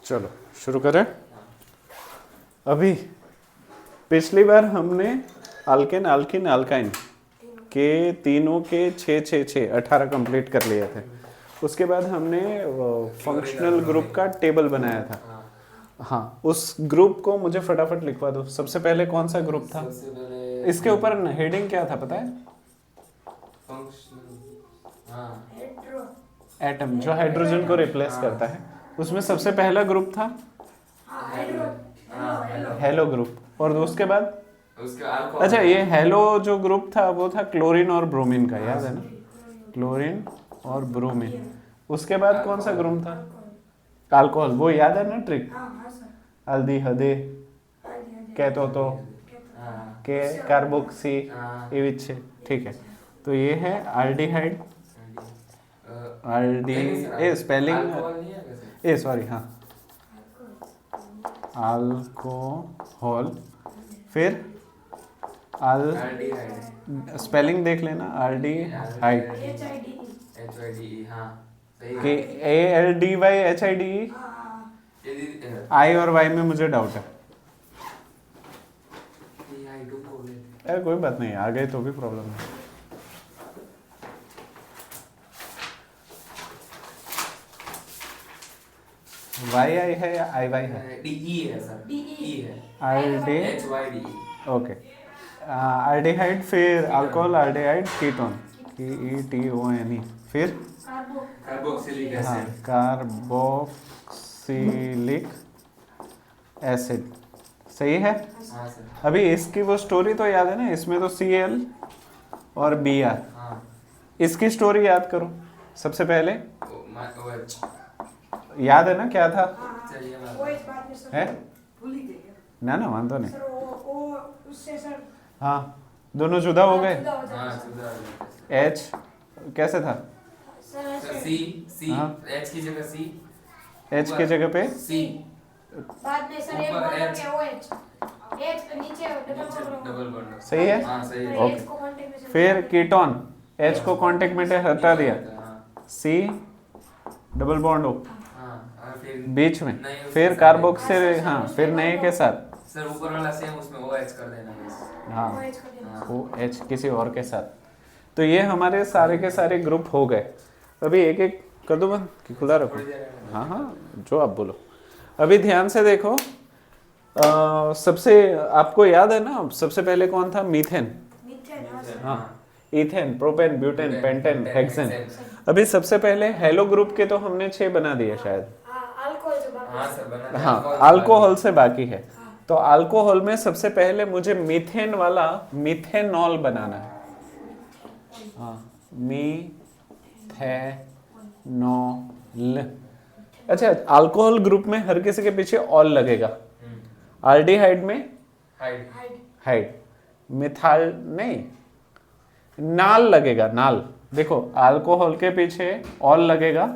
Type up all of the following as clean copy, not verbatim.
चलो शुरू करें। अभी पिछली बार हमने अल्केन अल्किन अल्काइन के तीनों के 18 कंप्लीट कर लिए थे। उसके बाद हमने फंक्शनल ग्रुप का टेबल बनाया था। हाँ, उस ग्रुप को मुझे फटाफट लिखवा दो। सबसे पहले कौन सा ग्रुप था? इसके ऊपर हेडिंग क्या था पता है? एटम, जो हाइड्रोजन को रिप्लेस करता है। उसमें सबसे पहला ग्रुप था हेलो ग्रुप। और उसके बाद अच्छा, ये हेलो जो ग्रुप था वो था क्लोरीन और ब्रोमीन का, याद है ना? क्लोरीन और ब्रोमीन। उसके बाद कौन सा ग्रुप था? अल्कोहल, वो याद है ना ट्रिक? हल्दी हदे कहतो के कार्बोक्सी एविच। ठीक है, तो ये है आल्डिहाइड। आल्डी ए स्पेलिंग ए सॉरी, हाँ, अल्कोहल। फिर अल स्पेलिंग देख लेना, आल्डिहाइड के ALDYHIDE। आई और वाई में मुझे डाउट है। अरे कोई बात नहीं, आ गए तो भी प्रॉब्लम है। वाई आई है या आई वाई है? DE है सर, DE है। आल्डे ओके, आल्डिहाइड, फिर अल्कोहल, आल्डिहाइड, कीटोन KETONE, फिर कार्बोक्सिलिक एसिड। हाँ, कार्बोक्सिलिक एसिड। सही है। हाँ सर। अभी इसकी वो स्टोरी तो याद है ना? इसमें तो Cl और Br। हाँ। इसकी स्टोरी याद करो सबसे पहले। OH याद है ना क्या था? है ना? ना वांधो नहीं। हाँ, दोनों जुदा हो गए। H कैसे था? C हाँ। H की जगह C, H की जगह पे C बाद में सर एक ऊपर बोल H। के OH H नीचे डबल बॉन्ड। सही है। हाँ सही है। ओके। फिर कीटोन, H को कांटेक्ट में हटा दिया, C डबल बॉन्ड O हाँ, और फिर बीच में, नहीं, उसके फिर साथ कार्बोक्सिल, हाँ, फिर नए के साथ, सर ऊपर वाला सेम उसमें OH कर देना बस। हाँ, हाँ। OH किसी और के साथ। तो ये हमारे सारे के सारे ग्रुप हो गए। अभी एक एक कर दो बंद कि खुला रखो? थोड़ी देर में। हाँ हाँ, जो आप बोलो। अभी ध्यान से देखो। सबसे आपको याद है ना, सबसे पहले कौन था? मीथेन। हाँ, ethane, propane, butane, pentane, hexane. अभी सबसे पहले हेलो ग्रुप के तो हमने 6 बना दिए शायद। हाँ सर बना। हाँ, अल्कोहल से बाकी है। तो अल्कोहल में सबसे पहले मुझे मीथेन वाला मिथेनॉल बनाना है। हाँ, मिथेनॉल। अच्छा, अल्कोहल ग्रुप में हर किसी के पीछे ऑल लगेगा। आल्डिहाइड में हाइड, मिथाल नहीं, नाल लगेगा, नाल। देखो, अल्कोहल के पीछे ऑल लगेगा,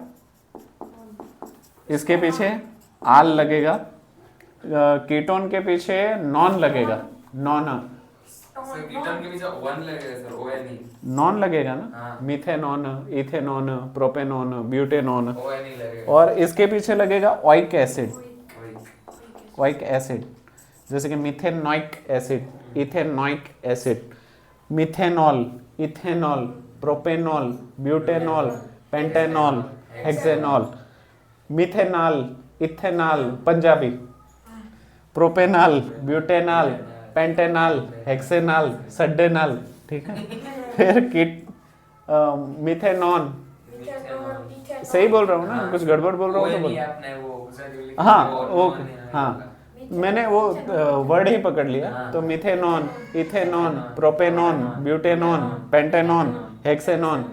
इसके पीछे आल लगेगा, कीटोन के पीछे नॉन लगेगा, नॉन सर कीटोन के पीछे 1 लगेगा सर, ONE। नॉन लगेगा ना? हाँ। Methanone, ethanone, propanone, butanone. ONE लगेगा। और इसके पीछे लगेगा oic acid, OH। Oic acid, जैसे कि methanoic acid, ethanoic acid, methanol, ethanol, propanol, butanol, pentanol, hexanol, methanol, ethanol Punjabi, propanol, butanol, pentanol, hexanol, सड्डेनॉल। ठीक है। फिर मिथेनॉन। सही बोल रहा हूँ ना? कुछ गड़बड़ बोल रहा हूँ तो बोलो। आपने वो गुजराती में लिखा हाँ, है, वो ओके, ONE है। हाँ, मैंने वो वर्ड ही पकड़ लिया। तो methanone, ethanone, propanone, butanone, pentanone, hexanone.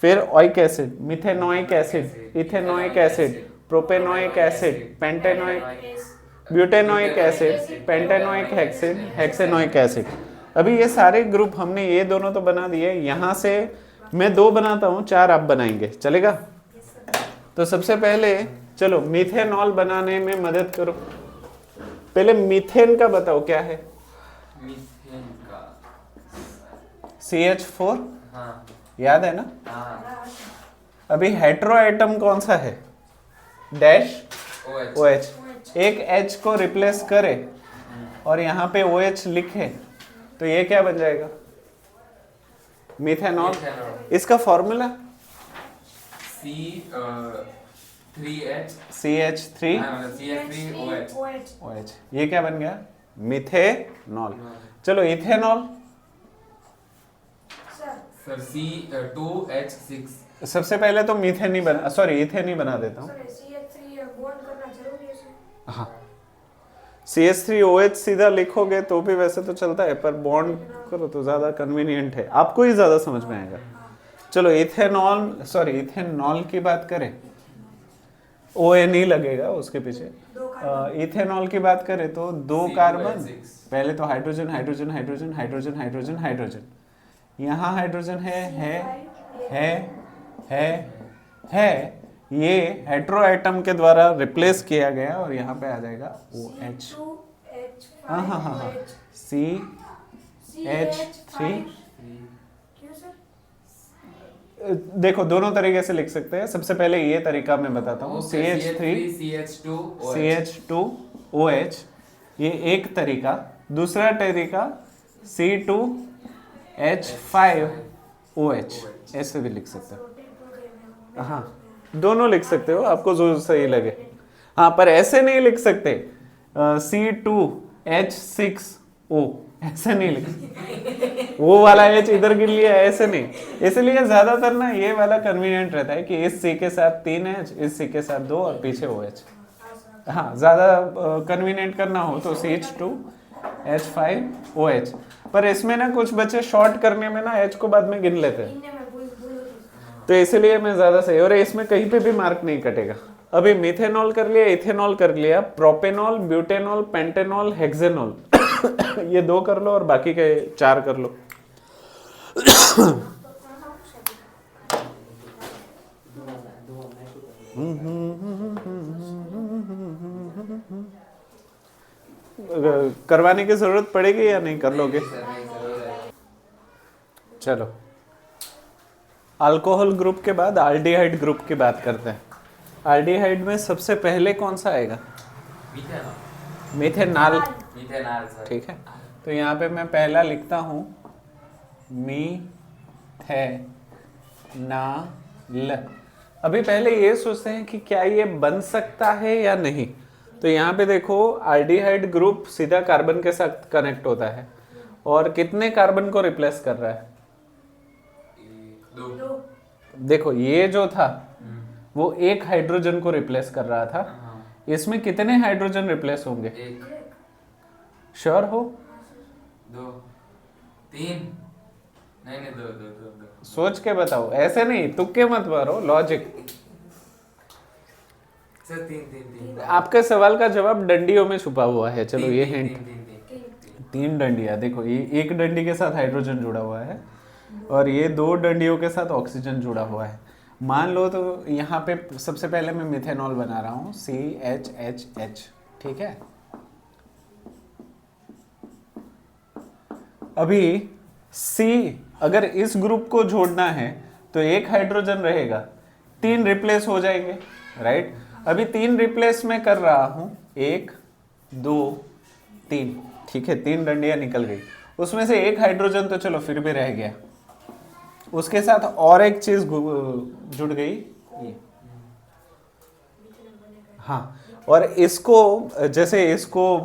फिर oic acid, methanoic acid, ethanoic acid, propanoic acid, pentanoic, butanoic acid, pentanoic acid, hexanoic acid. अभी ये सारे ग्रुप हमने ये दोनों तो बना दिए। यहाँ से मैं 2 बनाता हूँ, 4 आप बनाएंगे, चलेगा? तो सबसे पहले चलो मिथेनॉल बनाने में मदद करो। पहले मीथेन का बताओ क्या है? मीथेन का CH4, हाँ। याद है ना? हाँ। अभी हेटेरो एटम कौन सा है? Dash OH। OH एक H को रिप्लेस करे और यहाँ पे OH लिखे तो ये क्या बन जाएगा? मिथेनॉल। मिथेनॉल। इसका formula CH3 CH3 OH। OH। ये क्या बन गया? मिथेनॉल। चलो इथेनॉल। Sir sir C2H6। सबसे पहले तो मीथेन ही बना, सॉरी इथेन ही बना देता हूँ। सर CH3 बॉन्ड करना जरूरी है सर? हाँ CH3OH सीधा लिखोगे तो भी वैसे तो चलता है, पर बॉन्ड करो तो ज़्यादा कन्वीनियंट है, आपको ही ज़्यादा समझ में आएगा। चलो इथेनॉल, सॉरी इथेनॉल की बात करें, ON ही लगेगा उसके पीछे। इथेनॉल की बात करें तो दो C2H6। कार्बन, पहले तो hydrogen hydrogen hydrogen hydrogen hydrogen hydrogen, यहाँ हाइड्रोजन है, ये हेटेरो एटम के द्वारा रिप्लेस किया गया और यहाँ पे आ जाएगा OH। हाँ CH3। क्यों सर? देखो दोनों तरीके से लिख सकते हैं, सबसे पहले ये तरीका मैं बताता हूँ। CH3CH2OH ये एक तरीका, दूसरा तरीका C2H5OH ऐसे भी लिख सकते हो। हाँ दोनों लिख सकते हो, आपको जो सही लगे। हाँ पर ऐसे नहीं लिख सकते C2H6O, ऐसे नहीं लिख, वो वाला H इधर गिर लिया, ऐसे नहीं। इसलिए ज्यादातर ना ये वाला कन्वीनियंट रहता है कि इस C के साथ 3H, इस C के साथ 2 और पीछे OH। हाँ ज्यादा कन्वीनियंट करना हो तो CH2H5OH। पर इसमें ना कुछ बच्चे शॉर्ट करने में ना H को बाद में गिन लेते हैं, इनने में भूल होती है। तो इसलिए मैं ज्यादा सही, और इसमें कहीं पे भी मार्क नहीं कटेगा। अभी मिथेनॉल कर लिया, इथेनॉल कर लिया, प्रोपेनॉल, ब्यूटेनॉल, पेंटेनॉल, हेक्सेनॉल ये 2 कर लो और बाकी के 4 कर लो। करवाने की जरूरत पड़ेगी या नहीं, कर लोगे? चलो अल्कोहल ग्रुप के बाद आल्डिहाइड ग्रुप की बात करते हैं। आल्डिहाइड में सबसे पहले कौन सा आएगा? मिथेनॉल। ठीक है, तो यहाँ पे मैं पहला लिखता हूँ मीथेनॉल। अभी पहले ये सोचते हैं कि क्या ये बन सकता है या नहीं। तो यहाँ पे देखो आल्डिहाइड ग्रुप सीधा कार्बन के साथ कनेक्ट होता है और कितने कार्बन को रिप्लेस कर रहा है? 2। देखो ये जो था वो एक हाइड्रोजन को रिप्लेस कर रहा था, इसमें कितने हाइड्रोजन रिप्लेस होंगे? 1 श्योर हो? 2 3 नहीं 2 सोच के बताओ, ऐसे नहीं तुक्के मत मारो, लॉजिक। सर 3 आपके सवाल का जवाब डंडियों में छुपा हुआ है। चलो ये हिंट, 3 3 डंडियां। देखो ये एक डंडी के साथ हाइड्रोजन जुड़ा हुआ है और ये 2 डंडियों के साथ ऑक्सीजन जुड़ा हुआ है। मान लो तो यहाँ पे सबसे पहले मैं मिथेनॉल बना रहा हूँ CHHH, ठीक है। अभी C अगर इस ग्रुप को जोड़ना है तो एक हाइड्रोजन रहेगा, 3 रिप्लेस हो जाएंगे, राइट। अभी 3 रिप्लेस मैं कर रहा हूँ, 1 2 3, ठीक है, 3 डंडियां निकल गई। उसमें से एक हाइड्रोजन तो चलो फिर भी रह गया, उसके साथ और एक चीज जुड़ गई ये। हाँ, और इसको जैसे इसको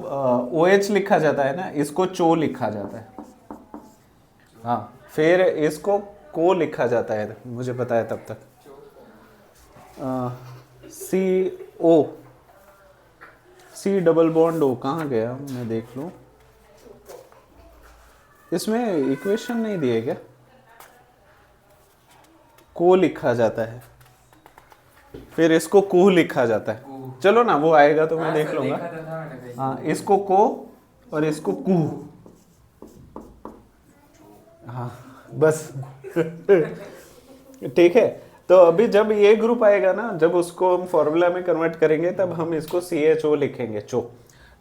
OH लिखा जाता है ना, इसको चो लिखा जाता है। हाँ, फिर इसको को लिखा जाता है, मुझे पता है तब तक। CO, C double bond O कहाँ गया, मैं देख लूँ। इसमें इक्वेशन नहीं दिए क्या? को लिखा जाता है, फिर इसको कू लिखा जाता है। चलो ना, वो आएगा तो मैं देख लूंगा। हाँ, इसको को और इसको कू। हाँ बस ठीक है। तो अभी जब ये ग्रुप आएगा ना, जब उसको हम फॉर्मूला में कन्वर्ट करेंगे तब हम इसको CHO लिखेंगे, चो।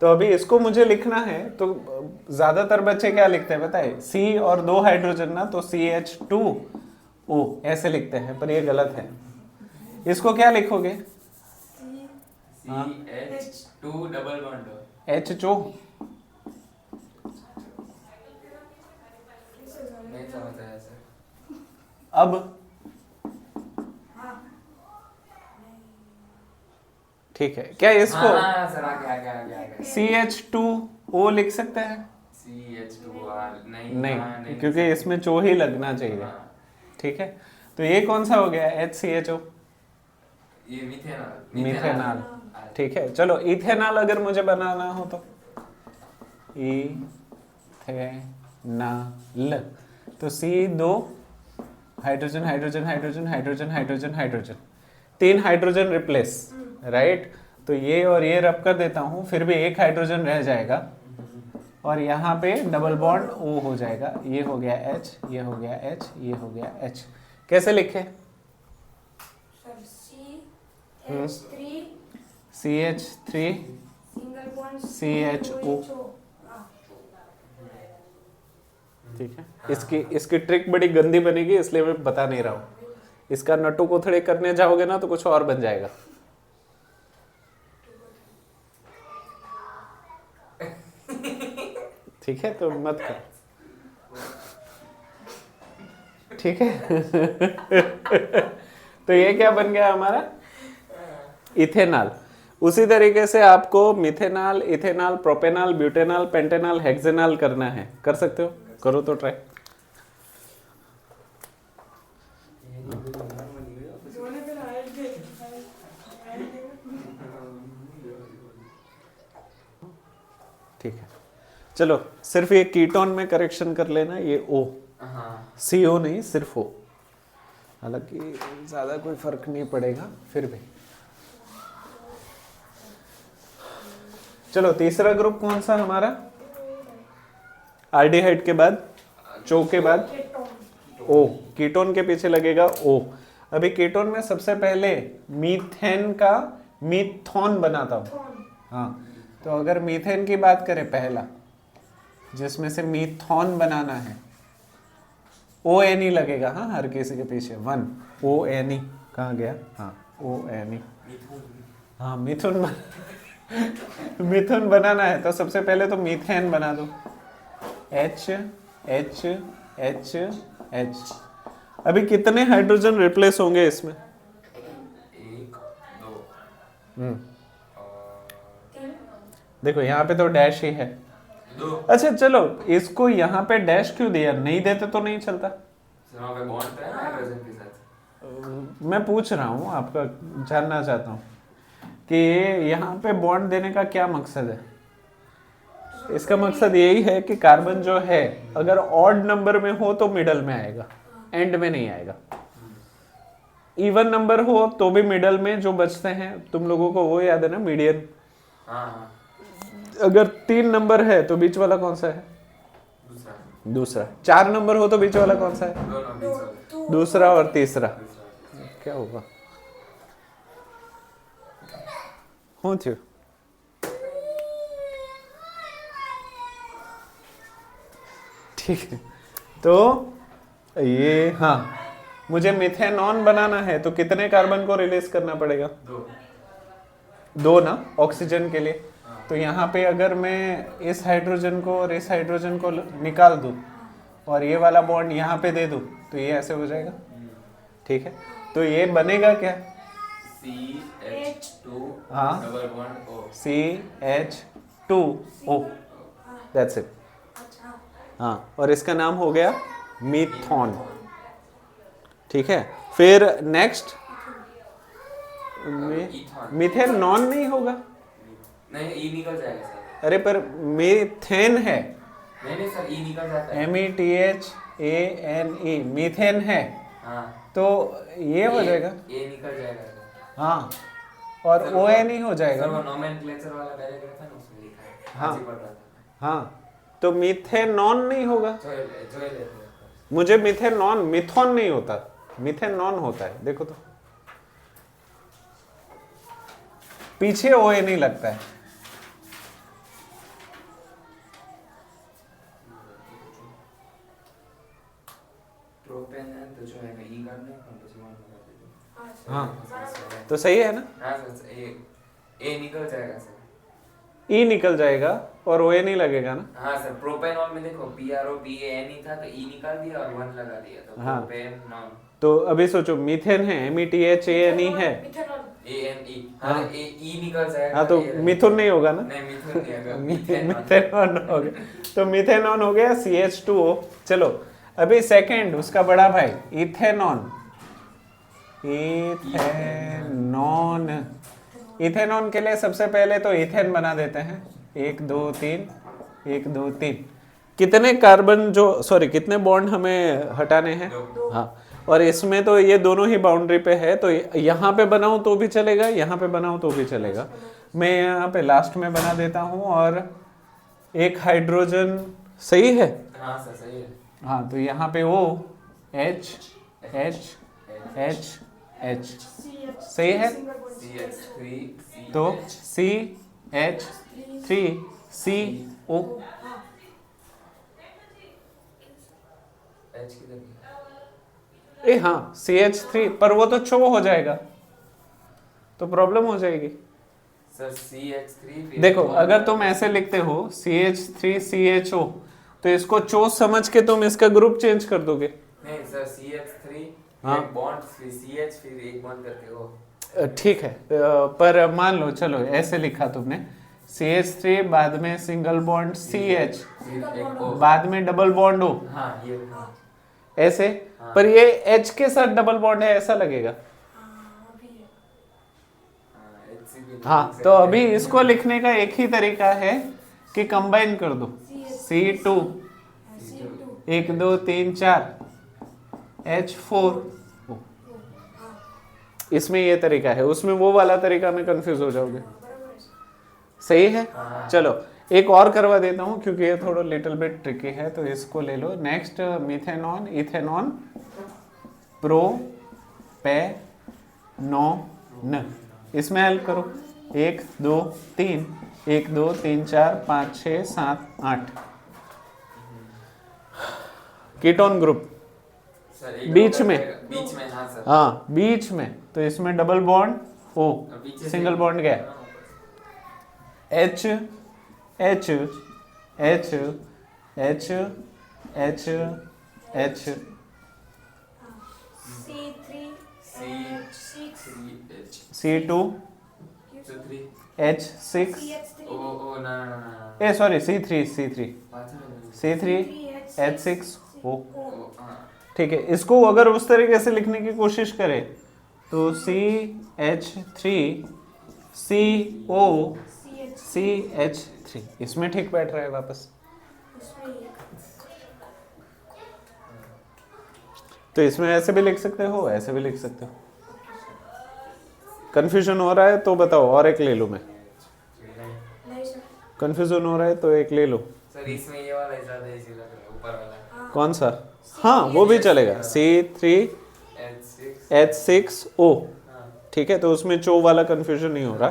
तो अभी इसको मुझे लिखना है, तो ज्यादातर बच्चे क्या लिखते हैं पता है? C और 2 हाइड्रोजन ना, तो CH2O ऐसे लिखते हैं, पर ये गलत है। इसको क्या लिखोगे? हाँ। CH2 डबल बॉन्ड H2 नहीं समझ आया सर। अब हाँ ठीक है क्या इसको हाँ सर आ गया CH2O लिख सकते हैं? CH2R नहीं नहीं, हाँ, क्योंकि इसमें चो ही लगना चाहिए। हाँ, ठीक है, तो ये कौन सा हो गया? HCHO, ये मिथेनॉल मिथेनॉल। ठीक है, चलो इथेनॉल अगर मुझे बनाना हो तो इथेनॉल, तो C दो hydrogen hydrogen hydrogen hydrogen hydrogen hydrogen, 3 hydrogen replace, right. तो ये और ये रब कर देता हूं, फिर भी एक हाइड्रोजन रह जाएगा और यहाँ पे डबल बॉन्ड O हो जाएगा। ये हो गया H, ये हो गया H, ये हो गया H। कैसे लिखे? Sir CH3 CH3 single bond CHO। हाँ ठीक है, इसकी ट्रिक बड़ी गंदी बनेगी, इसलिए मैं बता नहीं रहा हूँ। इसका नट्टू को थोड़े करने जाओगे ना तो कुछ और बन जाएगा। ठीक है, तो मत कर। ठीक है। तो ये क्या बन गया हमारा? इथेनॉल। उसी तरीके से आपको methanol, ethanol, propanol, butanol, pentanol, hexanol करना है। कर सकते हो, करो तो ट्राई। ठीक है, चलो सिर्फ ये कीटोन में करेक्शन कर लेना, ये O, हाँ CO नहीं, सिर्फ O। हालांकि ज्यादा कोई फर्क नहीं पड़ेगा फिर भी। चलो तीसरा ग्रुप कौन सा हमारा? आल्डिहाइड के बाद, चो के बाद O, कीटोन के पीछे लगेगा O। अभी कीटोन में सबसे पहले मीथेन का मीथोन बनाता हूं। हाँ, तो अगर मीथेन की बात करें, पहला जिसमें से मीथोन बनाना है, ONE लगेगा। हाँ, हर किसी के पीछे 1 ONE कहाँ गया? हाँ, ONE। हाँ, मिथुन मिथुन बनाना है तो सबसे पहले तो मीथेन बना दो, H H H H। अभी कितने हाइड्रोजन रिप्लेस होंगे इसमें? 1 2 हम्म, और देखो यहाँ पे तो डैश ही है। 2 अच्छा चलो, इसको यहाँ पे डैश क्यों दिया? नहीं देते तो नहीं चलता। सर वहाँ पे बॉन्ड है ना हाइड्रोजन के साथ। मैं पूछ रहा हूँ, आपका जानना चाहता हूँ कि यहाँ पे बॉन्ड देने का क्या मकसद है? इसका मकसद यही है कि कार्बन जो है अगर ऑड नंबर में हो तो मिडल में आएगा, एंड में नहीं आएगा। इवन नंबर हो तो भी मिडल में जो बचते हैं, तुम लोगों को वो याद है ना, मीडियन। हाँ हाँ अगर 3 नंबर है तो बीच वाला कौन सा है? दूसरा दूसरा। 4 नंबर हो तो बीच वाला कौन सा है? दोनों बीच वाले दूसरा और तीसरा। दूसरा क्या होगा? हो थी ठीक है, तो ये, हाँ, मुझे मिथेनॉन बनाना है तो कितने कार्बन को रिलीज करना पड़ेगा? 2 ना, ऑक्सीजन के लिए। तो यहाँ पे अगर मैं इस हाइड्रोजन को और इस हाइड्रोजन को निकाल दूं और ये वाला बॉन्ड यहाँ पे दे दूं तो ये ऐसे हो जाएगा। ठीक है, तो ये बनेगा क्या? CH2 हाँ। Double bond O CH2O, that's it. अच्छा हाँ, और इसका नाम हो गया मीथॉन। ठीक है, फिर नेक्स्ट इथॉन मीथेन नॉन नहीं होगा। नहीं E निकल जाएगा सर। अरे पर मीथेन है, नहीं सर E निकल जाता है। METHANE, मीथेन है, हाँ तो ये हो जाएगा। A निकल जाएगा सर। हाँ, और सर, ONE हो जाएगा सर वो ना। नोमेनक्लेचर वाला पैराग्राफ है ना, उसमें लिखा है। हाँ। आज ही पढ़ रहा था। हाँ, तो मीथेनॉन नहीं होगा। जो लेते हैं। मुझे मिथेनॉन, मिथॉन नहीं होता, मिथेनॉन होता है। देखो तो पीछे ONE लगता है। प्रोपेन है तो जो है E करना है, हम तो सिमोन लगा देते हैं। हाँ सर हाँ, बराबर तो सही है ना। हाँ सर ये ए निकल जाएगा सर। ई निकल जाएगा और ओ ए नहीं लगेगा ना। हाँ सर, प्रोपेनॉल में देखो PROPAN ही था तो ई निकाल दिया और 1 लगा दिया तो हाँ। प्रोपेनॉल। तो अभी सोचो मीथेन है, METHANE है। मिथेनॉल। ANE। हाँ। हाँ ई निकल जाएगा। हाँ तो A रहेगा। मिथुन नहीं होगा ना। नहीं मिथुन नहीं होगा, मीथेनॉल। मिथेनॉन हो गया, तो मिथेनॉन हो गया CH2O। चलो अभी सेकंड उसका बड़ा भाई इथेनॉन। इथेनॉन, इथेनॉन के लिए सबसे पहले तो इथेन बना देते हैं। 1 2 3 1 2 3। कितने कार्बन जो सॉरी कितने बॉन्ड हमें हटाने हैं? हाँ, और इसमें तो ये दोनों ही बाउंड्री पे है, तो यहाँ पे बनाऊं तो भी चलेगा, यहाँ पे बनाऊं तो भी चलेगा। मैं यहाँ पे लास्ट में बना देता हूँ और एक हाइड्रोजन, सही है? हाँ सर सही है। हाँ तो यहाँ पे O H H H H सही है। CH3 तो CH3CO। H किधर गया? ए हाँ CH3, पर वो तो चो हो जाएगा तो प्रॉब्लम हो जाएगी। सर CH3 देखो अगर तुम ऐसे लिखते हो CH3CHO तो इसको चो समझ के तुम इसका ग्रुप चेंज कर दोगे। नहीं सर CH3 हाँ। एक बॉन्ड फिर CH फिर एक बॉन्ड करके हो। ठीक है, पर मान लो चलो ऐसे लिखा तुमने CH3 बाद में सिंगल बॉन्ड CH फिर एक O। बाद में डबल बॉन्ड O, हाँ ये हाँ। ऐसे। हाँ। पर ये H के साथ डबल बॉन्ड है ऐसा लगेगा। HCl हाँ तो अभी इसको लिखने का एक ही तरीका है कि कंबाइन कर दो C2 1 2 3 4 H4। इसमें ये तरीका है, उसमें वो वाला तरीका में कंफ्यूज हो जाओगे। सही है। चलो एक और करवा देता हूँ क्योंकि ये थोड़ा लिटिल बिट ट्रिकी है, तो इसको ले लो। नेक्स्ट मिथेनॉन इथेनॉन प्रोपेनॉन, इसमें हेल्प करो। 1 2 3 1 2 3 4 5 6 7 8 कीटोन ग्रुप सर एक बीच और में। करेगा। बीच में हाँ सर। हाँ बीच में, तो इसमें डबल बॉन्ड O, पीछे से- सिंगल बॉन्ड गया H H H H H H C2 H6 ओ ना ना ना ए sorry C3 C3 H6 O। हाँ ठीक है, इसको अगर उस तरीके से लिखने की कोशिश करें तो CH3CO CH3, इसमें ठीक बैठ रहा है वापस। तो इसमें ऐसे भी लिख सकते हो, ऐसे भी लिख सकते हो। कंफ्यूजन हो रहा है तो बताओ, और एक ले लो मैं। कंफ्यूजन हो रहा है तो एक ले लो। सर इसमें ये वाला ज्यादा इजी लग रहा है, ऊपर वाला कौन सा? हाँ वो भी चलेगा C3H6O। ठीक है, तो उसमें चो वाला कंफ्यूजन नहीं हो रहा,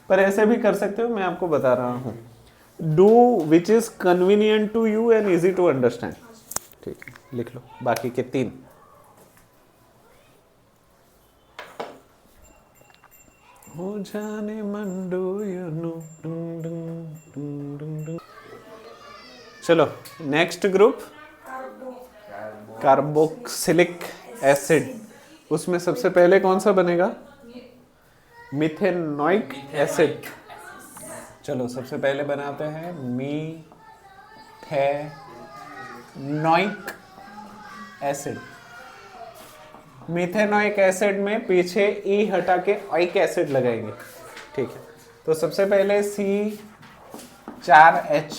पर ऐसे भी कर सकते हो। मैं आपको बता रहा हूँ, do which is convenient to you and easy to understand. ठीक है, लिख लो बाकी के 3। हो जाने मन डू यू नो। चलो नेक्स्ट ग्रुप कार्बोक्सिलिक एसिड। उसमें सबसे पहले कौन सा बनेगा? Methanoic acid. चलो सबसे पहले बनाते हैं मीथेनोइक एसिड। मिथेनोइक एसिड में पीछे ई हटा के ओइक एसिड लगाएंगे। ठीक है, तो सबसे पहले C4H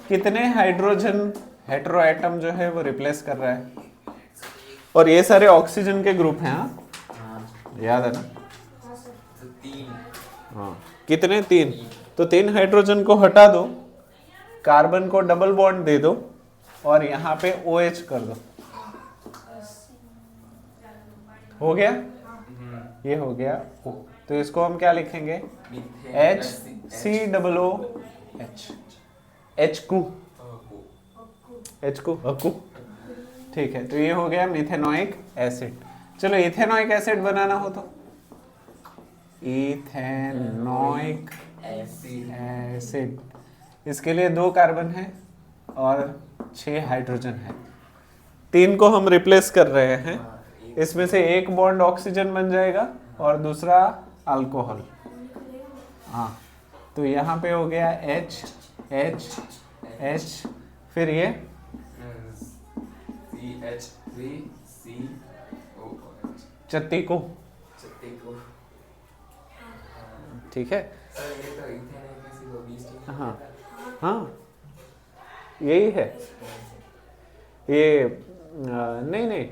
कितने हाइड्रोजन हेटेरो एटम जो है वो रिप्लेस कर रहा है, और ये सारे ऑक्सीजन के ग्रुप हैं। हाँ याद है ना? तो 3 हाँ कितने? 3। तो 3 हाइड्रोजन को हटा दो, कार्बन को डबल बॉन्ड दे दो और यहाँ पे OH कर दो। हो गया? ये हो गया O। तो इसको हम क्या लिखेंगे? HCOOH HQ HQ। ठीक है, तो ये हो गया मिथेनोइक एसिड। चलो इथेनोइक एसिड बनाना हो तो इथेनोइक एसिड एसिड। इसके लिए 2 कार्बन है और 6 हाइड्रोजन है। 3 को हम रिप्लेस कर रहे हैं। इसमें से एक बॉन्ड ऑक्सीजन बन जाएगा और दूसरा अल्कोहल। हाँ, तो यहाँ पे हो गया H H H, फिर ये CH3COOH चत्तिको। चत्तिको। ठीक है, सर ये तो इथेनॉल किसी को 20 हाँ हाँ यही है ये। नहीं नहीं,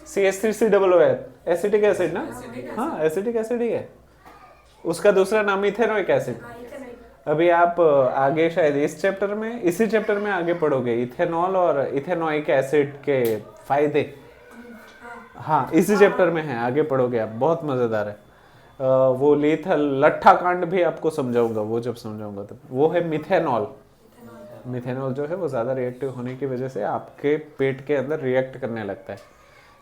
CH3COOH एसिटिक एसिड ना। हाँ एसिटिक एसिड ही है, उसका दूसरा नाम इथेनोइक एसिड। अभी आप आगे शायद इस चैप्टर में, इसी चैप्टर में आगे पढ़ोगे इथेनॉल और इथेनोइक एसिड के फायदे। हाँ इसी चैप्टर में है, आगे पढ़ोगे आप, बहुत मजेदार है। वो लीथल लट्ठा कांड भी आपको समझाऊंगा, वो जब समझाऊंगा तब। वो है मिथेनॉल। मिथेनॉल जो है वो ज़्यादा रिएक्टिव होने की वजह से आपके पेट के अंदर रिएक्ट करने लगता है,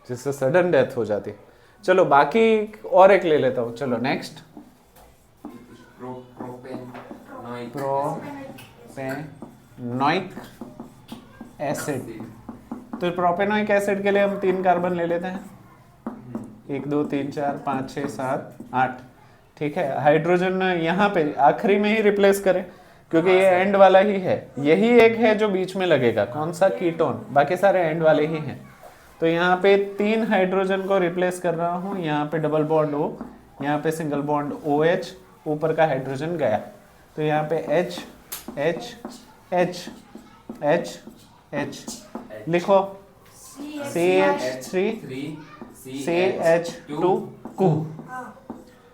जिससे सडन डेथ हो जाती है। चलो बाकी और एक ले लेता हूँ। चलो नेक्स्ट, प्रोपेनोइक एसिड। तो प्रोपेनोइक एसिड के लिए हम 3 कार्बन ले लेते हैं, 1 2 3 4 5 6 7 8। ठीक है, हाइड्रोजन यहाँ पे आखिरी में ही रिप्लेस करें क्योंकि ये एंड वाला ही है। यही एक है जो बीच में लगेगा, कौन सा, कीटोन। बाकी सारे एंड वाले ही हैं। तो यहाँ पे 3 हाइड्रोजन को रिप्लेस कर रहा हूँ। यहाँ पे डबल बॉन्ड O, यहाँ पे सिंगल बॉन्ड OH, ऊपर का हाइड्रोजन गया। तो यहाँ पे H H H H H लिखो, CH3 CH2 कु।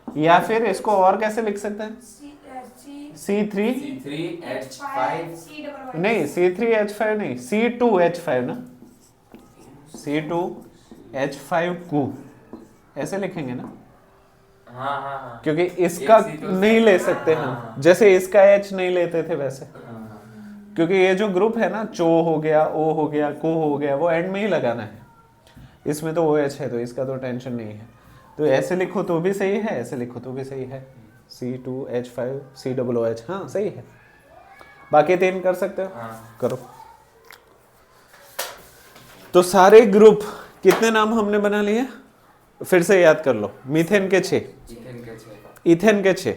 या फिर इसको और कैसे लिख सकते हैं, C3 नहीं, C3H5 नहीं, C2H5 ना, C2H5 कु ऐसे लिखेंगे ना। हाँ हाँ हाँ, क्योंकि इसका एक C2 नहीं ले सकते हम, जैसे इसका H नहीं लेते थे वैसे। क्योंकि ये जो ग्रुप है ना, चो हो गया, O हो गया, को हो गया, वो एंड में ही लगाना है। इसमें तो OH है तो इसका तो टेंशन नहीं है। तो ऐसे लिखो तो भी सही है, ऐसे लिखो तो भी सही है, C2H5 COOH। हाँ सही है। बाकी 3 कर सकते हो, हाँ। करो। तो सारे ग्रुप कितने नाम हमने बना लिए, फिर से याद कर लो। मीथेन के 6, इथेन के 6।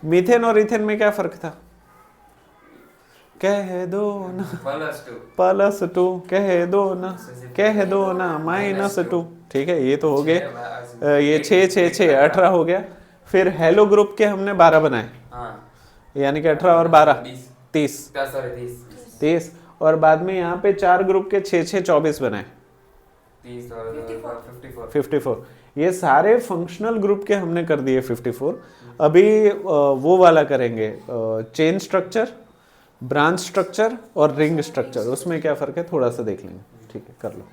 मीथेन और इथेन में क्या फर्क था, कह दो ना +2, कह दो ना, कह दो ना -2। ठीक है, ये तो हो गए। ये 6 6 6 18 हो गया। फिर हेलो ग्रुप के हमने 12 बनाए, यानी कि 18 और 12 30। और बाद में यहाँ पे 4 ग्रुप के 6 6 24 बनाए, 54। ये सारे फंक्शनल ग्रुप के हमने कर दिए 54। अभी वो वाला करेंगे, चेन स्ट्रक्चर, ब्रांच स्ट्रक्चर और रिंग स्ट्रक्चर। उसमें क्या फर्क है थोड़ा सा देख लेंगे। ठीक है, कर लो।